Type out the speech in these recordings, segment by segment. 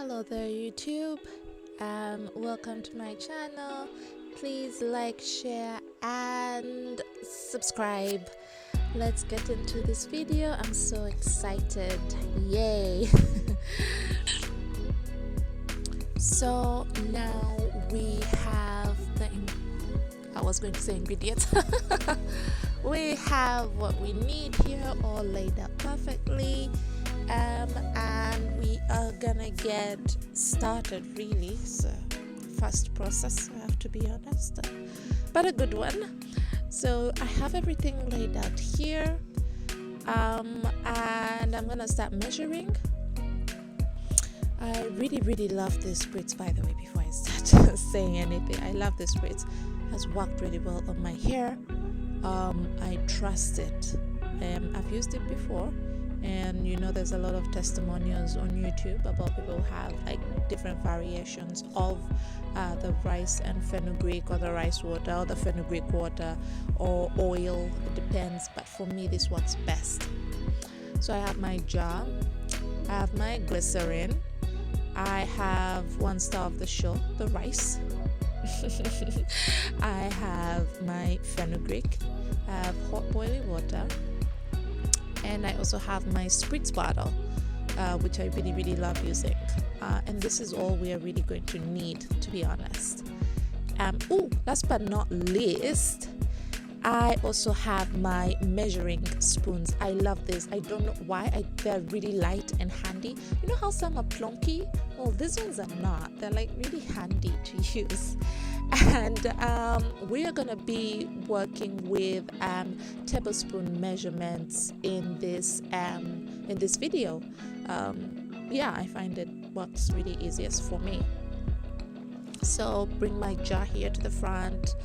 Hello there YouTube, welcome to my channel. Please like, share and subscribe. Let's get into this video. I'm so excited, yay. So now we have I was going to say ingredients. We have what we need here all laid out perfectly, and we are gonna get started. Really, it's a fast process, I have to be honest, but a good one. So I have everything laid out here, and I'm gonna start measuring. I really love this spritz, by the way, before I start saying anything. I love this spritz. It has worked really well on my hair. I trust it. I've used it before, and you know there's a lot of testimonials on YouTube about people who have like different variations of the rice and fenugreek, or the rice water, or the fenugreek water, or oil. It depends, but for me this works best. So I have my jar, I have my glycerin, I have one star of the show, the rice. I have my fenugreek, I have hot boiling water, and I also have my spritz bottle, which I really love using, and this is all we are really going to need, to be honest. Last but not least, I also have my measuring spoons. I love this. I don't know why. They're really light and handy. You know how some are plonky? Well, these ones are not. They're like really handy to use. And we are gonna be working with tablespoon measurements in this video. Yeah, I find it works really easiest for me. So bring my jar here to the front.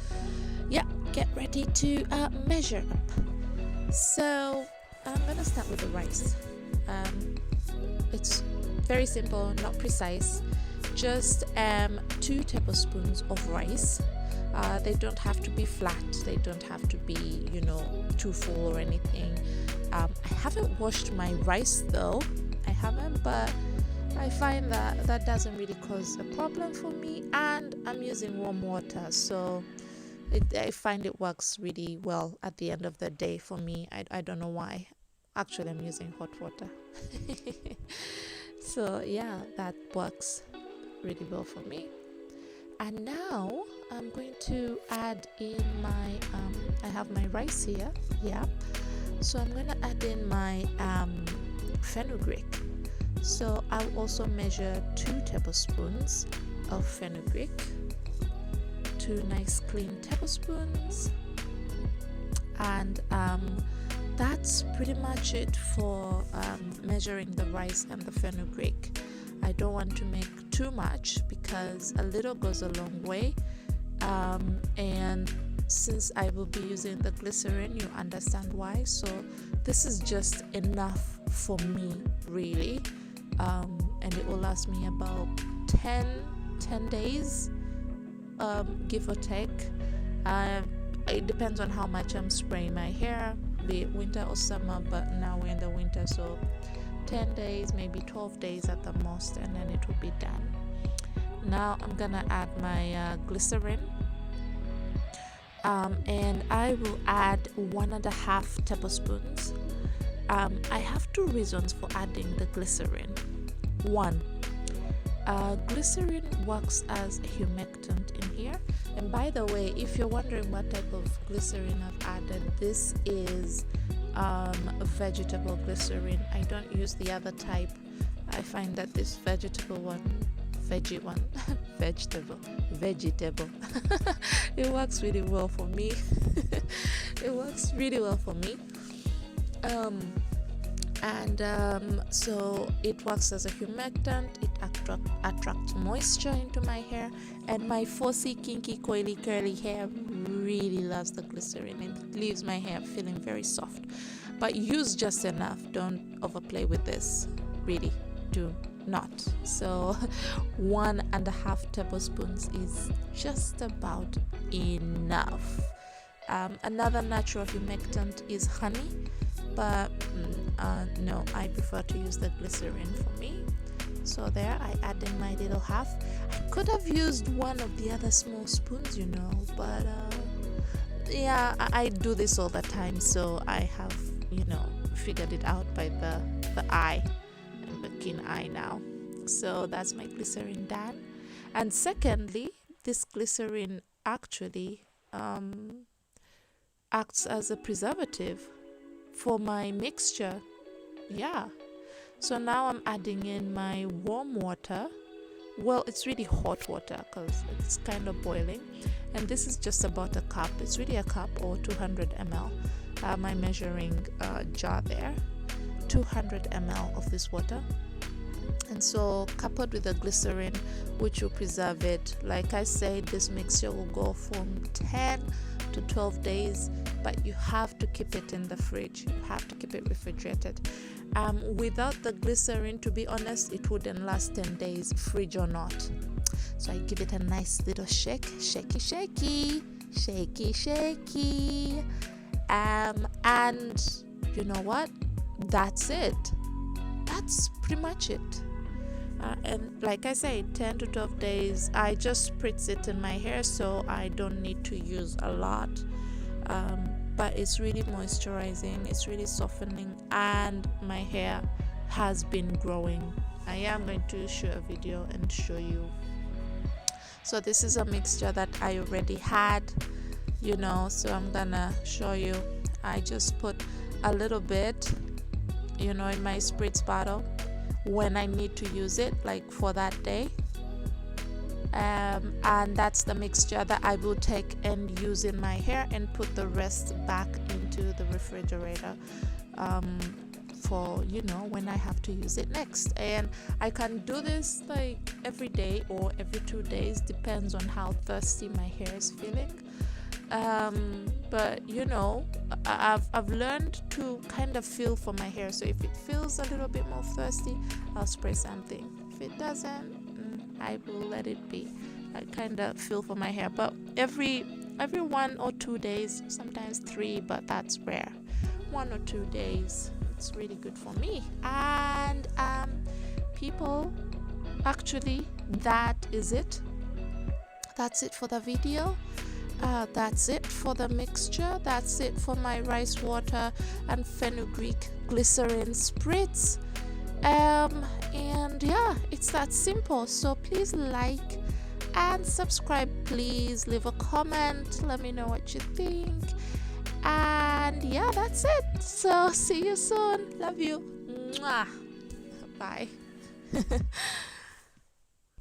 Yeah, get ready to measure up. So I'm gonna start with the rice. It's very simple, not precise. Just 2 tablespoons of rice. They don't have to be flat, they don't have to be, you know, too full or anything. I haven't washed my rice though. I haven't, but I find that doesn't really cause a problem for me, and I'm using warm water, so I find it works really well at the end of the day for me. I don't know why. Actually, I'm using hot water. So yeah, that works really well for me. And now I'm going to add in my I have my rice here. Yeah, so I'm going to add in my fenugreek. So I'll also measure 2 tablespoons of fenugreek, 2 nice clean tablespoons, and that's pretty much it for measuring the rice and the fenugreek. I don't want to make too much because a little goes a long way, and since I will be using the glycerin, you understand why. So this is just enough for me, really, and it will last me about 10 days, give or take. It depends on how much I'm spraying my hair, be it winter or summer, but now we're in the winter, so 10 days, maybe 12 days at the most, and then it will be done. Now I'm gonna add my glycerin, and I will add 1.5 tablespoons. I have 2 reasons for adding the glycerin. One, glycerin works as a humectant in here. And by the way, if you're wondering what type of glycerin I've added, this is a vegetable glycerin. I don't use the other type. I find that this vegetable it works really well for me. It works really well for me. So it works as a humectant. It attracts moisture into my hair, and my fussy, kinky, coily, curly hair really loves the glycerin. It leaves my hair feeling very soft. But use just enough. Don't overplay with this. Really, do not. So 1.5 tablespoons is just about enough. Another natural humectant is honey, but no, I prefer to use the glycerin for me. So there, I add in my little half. I could have used one of the other small spoons, you know, but yeah, I do this all the time, so I have, you know, figured it out by the eye and the keen eye now. So that's my glycerin done. And secondly, this glycerin actually acts as a preservative for my mixture. Yeah, so now I'm adding in my warm water. Well, it's really hot water because it's kind of boiling, and this is just about a cup. It's really a cup, or 200 ml. My measuring jar there, 200 ml of this water. And so coupled with the glycerin, which will preserve it, like I said, this mixture will go from 10 to 12 days, but you have to keep it in the fridge. You have to keep it refrigerated. Without the glycerin, to be honest, it wouldn't last 10 days, fridge or not. So I give it a nice little shake, shaky, shaky, shaky, shaky. And you know what? That's it. That's pretty much it. And like I say, 10 to 12 days. I just spritz it in my hair, so I don't need to use a lot. But it's really moisturizing, it's really softening, and my hair has been growing. I am going to show a video and show you. So this is a mixture that I already had, you know, so I'm gonna show you. I just put a little bit, you know, in my spritz bottle when I need to use it, like for that day. And that's the mixture that I will take and use in my hair, and put the rest back into the refrigerator for, you know, when I have to use it next. And I can do this like every day or every 2 days, depends on how thirsty my hair is feeling. But you know, I've learned to kind of feel for my hair. So if it feels a little bit more thirsty, I'll spray something. If it doesn't, I will let it be. I kind of feel for my hair, but every 1 or 2 days, sometimes 3, but that's rare. 1 or 2 days, it's really good for me. And people, actually, that is it. That's it for the video. That's it for the mixture. That's it for my rice water and fenugreek glycerin spritz. And yeah, it's that simple. So please like and subscribe. Please leave a comment, let me know what you think. And yeah, that's it. So see you soon. Love you. Mwah. Bye.